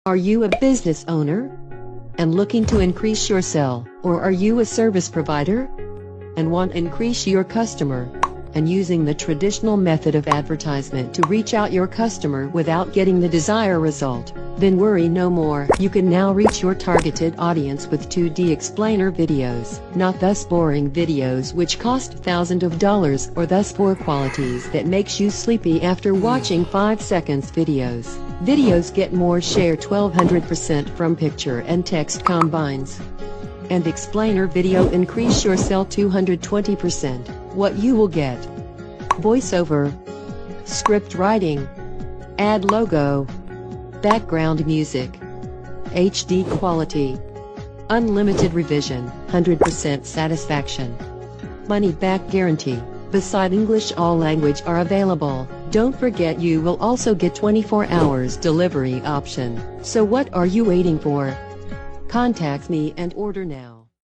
Are you a business owner and looking to increase your sale, or are you a service provider and want to increase your customer and using the traditional method of advertisement to reach out your customer without getting the desired result? Then worry no more. You can now reach your targeted audience with 2D explainer videos, not thus boring videos which cost thousands of dollars or thus poor qualities that makes you sleepy after watching 5 seconds videos. Videos get more share 1200% from picture and text combines. And explainer video increase your sale 220%. What you will get: voiceover, script writing, ad logo, background music, HD quality, unlimited revision, 100% satisfaction, money back guarantee. Beside English, all language are available. Don't forget you will also get 24 hours delivery option. So what are you waiting for? Contact me and order now.